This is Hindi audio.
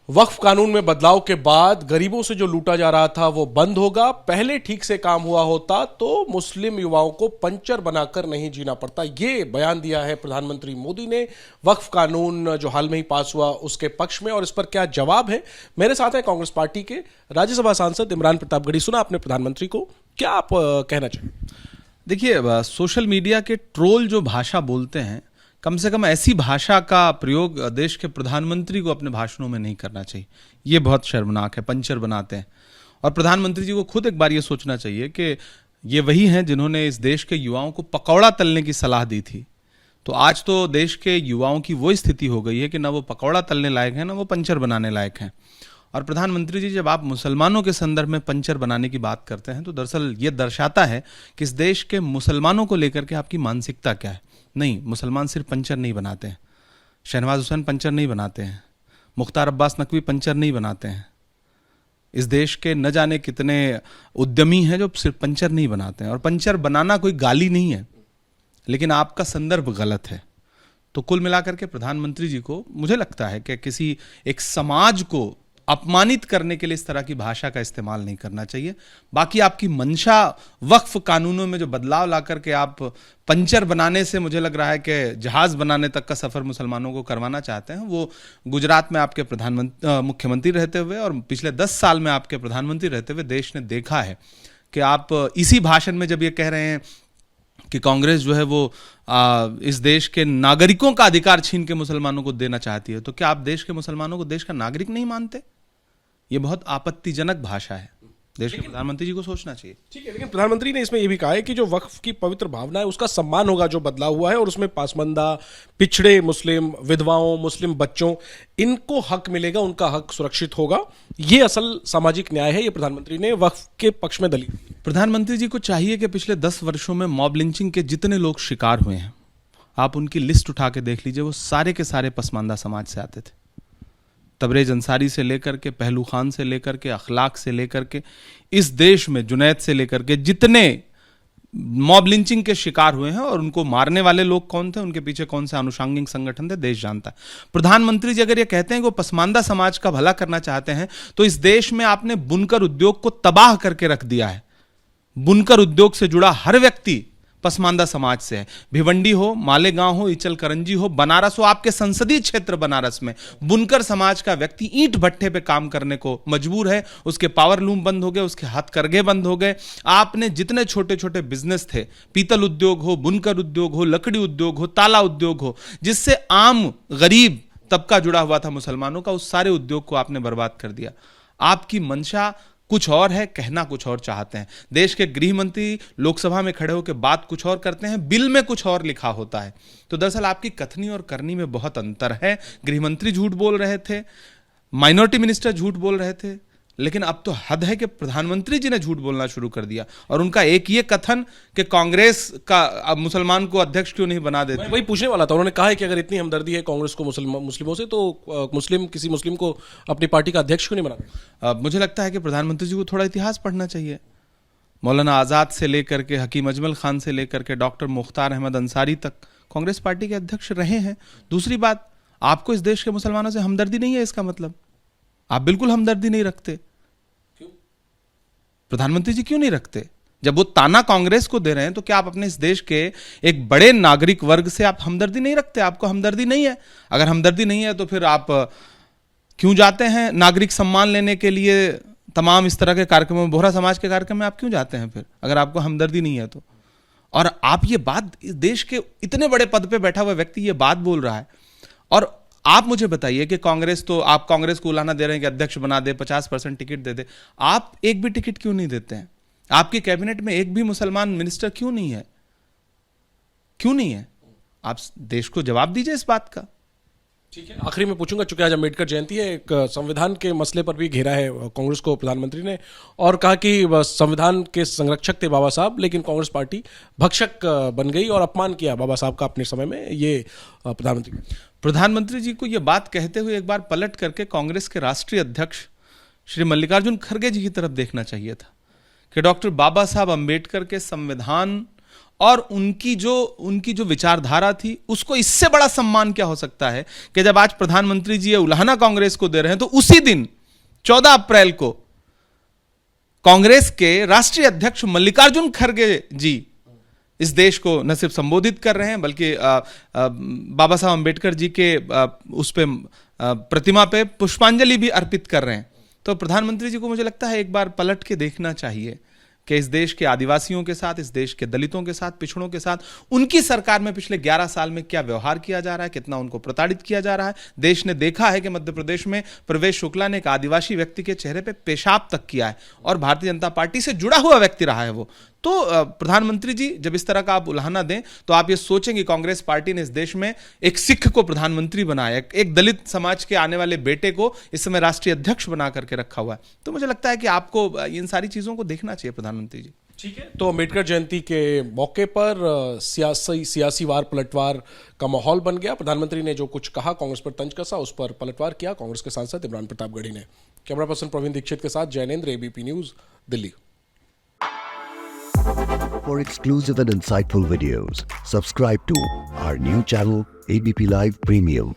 वक्फ कानून में बदलाव के बाद गरीबों से जो लूटा जा रहा था वो बंद होगा। पहले ठीक से काम हुआ होता तो मुस्लिम युवाओं को पंचर बनाकर नहीं जीना पड़ता। ये बयान दिया है प्रधानमंत्री मोदी ने वक्फ कानून जो हाल में ही पास हुआ उसके पक्ष में। और इस पर क्या जवाब है, मेरे साथ है कांग्रेस पार्टी के राज्यसभा सांसद इमरान प्रतापगढ़ी। सुना आपने प्रधानमंत्री को, क्या आप कहना चाहिए? देखिए, सोशल मीडिया के ट्रोल जो भाषा बोलते हैं, कम से कम ऐसी भाषा का प्रयोग देश के प्रधानमंत्री को अपने भाषणों में नहीं करना चाहिए। ये बहुत शर्मनाक है, पंचर बनाते हैं। और प्रधानमंत्री जी को खुद एक बार ये सोचना चाहिए कि ये वही हैं जिन्होंने इस देश के युवाओं को पकौड़ा तलने की सलाह दी थी। तो आज तो देश के युवाओं की वो स्थिति हो गई है कि ना वो पकौड़ा तलने लायक हैं, ना वो पंचर बनाने लायक हैं। और प्रधानमंत्री जी, जब आप मुसलमानों के संदर्भ में पंचर बनाने की बात करते हैं तो दरअसल ये दर्शाता है कि इस देश के मुसलमानों को लेकर के आपकी मानसिकता क्या है। नहीं, मुसलमान सिर्फ पंचर नहीं बनाते हैं, शहनवाज हुसैन पंचर नहीं बनाते हैं, मुख्तार अब्बास नकवी पंचर नहीं बनाते हैं। इस देश के न जाने कितने उद्यमी हैं जो सिर्फ पंचर नहीं बनाते हैं। और पंचर बनाना कोई गाली नहीं है, लेकिन आपका संदर्भ गलत है। तो कुल मिलाकर के प्रधानमंत्री जी को, मुझे लगता है कि किसी एक समाज को अपमानित करने के लिए इस तरह की भाषा का इस्तेमाल नहीं करना चाहिए। बाकी आपकी मंशा वक्फ कानूनों में जो बदलाव ला करके आप पंचर बनाने से, मुझे लग रहा है कि जहाज बनाने तक का सफर मुसलमानों को करवाना चाहते हैं। वो गुजरात में आपके मुख्यमंत्री रहते हुए और पिछले 10 साल में आपके प्रधानमंत्री रहते हुए देश ने देखा है कि आप इसी भाषण में जब ये कह रहे हैं कि कांग्रेस जो है वो इस देश के नागरिकों का अधिकार छीन के मुसलमानों को देना चाहती है, तो क्या आप देश के मुसलमानों को देश का नागरिक नहीं मानते? ये बहुत आपत्तिजनक भाषा है। देश के प्रधानमंत्री जी को सोचना चाहिए। ठीक है, लेकिन प्रधानमंत्री ने इसमें यह भी कहा है कि जो वक्फ की पवित्र भावना है उसका सम्मान होगा जो बदलाव हुआ है, और उसमें पासमंदा, पिछड़े मुस्लिम, विधवाओं, मुस्लिम बच्चों, इनको हक मिलेगा, उनका हक सुरक्षित होगा। ये असल सामाजिक न्याय है। ये प्रधानमंत्री ने वक्फ के पक्ष में दलील। प्रधानमंत्री जी को चाहिए कि पिछले 10 वर्षों में मॉब लिंचिंग के जितने लोग शिकार हुए हैं, आप उनकी लिस्ट उठा के देख लीजिए। वो सारे के सारे पसमानदा समाज से आते थे। तबरेज अंसारी से लेकर के, पहलू खान से लेकर के, अखलाक से लेकर के, इस देश में जुनैद से लेकर के जितने मॉब लिंचिंग के शिकार हुए हैं और उनको मारने वाले लोग कौन थे, उनके पीछे कौन से आनुषंगिक संगठन थे, देश जानता है। प्रधानमंत्री जी अगर ये कहते हैं कि वो पसमानदा समाज का भला करना चाहते हैं, तो इस देश में आपने बुनकर उद्योग को तबाह करके रख दिया है। बुनकर उद्योग से जुड़ा हर व्यक्ति पसमानदा समाज से है। भिवंडी हो, मालेगांव हो, इचल करंजी हो, बनारस हो, आपके संसदीय क्षेत्र बनारस में बुनकर समाज का व्यक्ति ईंट भट्ठे पे काम करने को मजबूर है। उसके पावर लूम बंद हो गए, उसके हथकरघे बंद हो गए। आपने जितने छोटे छोटे बिजनेस थे, पीतल उद्योग हो, बुनकर उद्योग हो, लकड़ी उद्योग हो, ताला उद्योग हो, जिससे आम गरीब तबका जुड़ा हुआ था मुसलमानों का, उस सारे उद्योग को आपने बर्बाद कर दिया। आपकी मंशा कुछ और है, कहना कुछ और चाहते हैं। देश के गृह मंत्री लोकसभा में खड़े होकर बात कुछ और करते हैं, बिल में कुछ और लिखा होता है। तो दरअसल आपकी कथनी और करनी में बहुत अंतर है। गृह मंत्री झूठ बोल रहे थे, माइनॉरिटी मिनिस्टर झूठ बोल रहे थे, लेकिन अब तो हद है कि प्रधानमंत्री जी ने झूठ बोलना शुरू कर दिया। और उनका एक ये कथन कि कांग्रेस का अब मुसलमान को अध्यक्ष क्यों नहीं बना देती, वही पूछने वाला था। उन्होंने कहा है कि अगर इतनी हमदर्दी है कांग्रेस को मुस्लिमों से, तो किसी मुस्लिम को अपनी पार्टी का अध्यक्ष क्यों नहीं बना? मुझे लगता है कि प्रधानमंत्री जी को थोड़ा इतिहास पढ़ना चाहिए। मौलाना आज़ाद से लेकर के, हकीम अजमल खान से लेकर के, डॉक्टर मुख्तार अहमद अंसारी तक कांग्रेस पार्टी के अध्यक्ष रहे हैं। दूसरी बात, आपको इस देश के मुसलमानों से हमदर्दी नहीं है, इसका मतलब आप बिल्कुल हमदर्दी नहीं रखते। क्यों? प्रधानमंत्री जी क्यों नहीं रखते? जब वो ताना कांग्रेस को दे रहे हैं, तो क्या आप अपने इस देश के एक बड़े नागरिक वर्ग से आप हमदर्दी नहीं रखते? आपको हमदर्दी नहीं है। अगर हमदर्दी नहीं है तो फिर आप क्यों जाते हैं नागरिक सम्मान लेने के लिए तमाम इस तरह के कार्यक्रमों में? बोहरा समाज के कार्यक्रम में आप क्यों जाते हैं फिर, अगर आपको हमदर्दी नहीं है तो? और आप ये बात, इस देश के इतने बड़े पद पे बैठा हुआ व्यक्ति ये बात बोल रहा है, और आप मुझे बताइए कि कांग्रेस, तो आप कांग्रेस को उलाहना दे रहे हैं कि अध्यक्ष बना दे, 50% टिकट दे दे। आप एक भी टिकट क्यों नहीं देते हैं? आपकी कैबिनेट में एक भी मुसलमान मिनिस्टर क्यों नहीं है? क्यों नहीं है? आप देश को जवाब दीजिए इस बात का। ठीक है, आखिरी में पूछूंगा, चूंकि आज अम्बेडकर जयंती है, एक संविधान के मसले पर भी घेरा है कांग्रेस को प्रधानमंत्री ने, और कहा कि संविधान के संरक्षक थे बाबा साहब, लेकिन कांग्रेस पार्टी भक्षक बन गई और अपमान किया बाबा साहब का अपने समय में। ये प्रधानमंत्री जी को यह बात कहते हुए एक बार पलट करके कांग्रेस के राष्ट्रीय अध्यक्ष श्री मल्लिकार्जुन खड़गे जी की तरफ देखना चाहिए था कि डॉक्टर बाबा साहब अम्बेडकर के संविधान और उनकी जो विचारधारा थी, उसको इससे बड़ा सम्मान क्या हो सकता है कि जब आज प्रधानमंत्री जी ये उल्हाना कांग्रेस को दे रहे हैं, तो उसी दिन 14 अप्रैल को कांग्रेस के राष्ट्रीय अध्यक्ष मल्लिकार्जुन खड़गे जी इस देश को न सिर्फ संबोधित कर रहे हैं, बल्कि बाबा साहब अंबेडकर जी के उस पे प्रतिमा पे पुष्पांजलि भी अर्पित कर रहे हैं। तो प्रधानमंत्री जी को मुझे लगता है एक बार पलट के देखना चाहिए कि इस देश के आदिवासियों के साथ, इस देश के दलितों के साथ, पिछड़ों के साथ उनकी सरकार में पिछले 11 साल में क्या व्यवहार किया जा रहा है, कितना उनको प्रताड़ित किया जा रहा है। देश ने देखा है कि मध्य प्रदेश में प्रवेश शुक्ला ने एक आदिवासी व्यक्ति के चेहरे पे पेशाब तक किया है, और भारतीय जनता पार्टी से जुड़ा हुआ व्यक्ति रहा है वो। तो प्रधानमंत्री जी जब इस तरह का आप उल्हाना दें, तो आप ये सोचेंगे कांग्रेस पार्टी ने इस देश में एक सिख को प्रधानमंत्री बनाया, एक दलित समाज के आने वाले बेटे को इस समय राष्ट्रीय अध्यक्ष बना करके रखा हुआ है। तो मुझे लगता है कि आपको इन सारी चीजों को देखना चाहिए प्रधानमंत्री जी। ठीक है, तो अम्बेडकर जयंती के मौके पर सियासी वार पलटवार का माहौल बन गया। प्रधानमंत्री ने जो कुछ कहा, कांग्रेस पर तंज कसा, उस पर पलटवार किया कांग्रेस के सांसद इमरान प्रतापगढ़ी ने। कैमरा पर्सन प्रवीण दीक्षित के साथ Jainendra, ABP news, Delhi. For exclusive and insightful videos, subscribe to our new channel ABP Live Premium.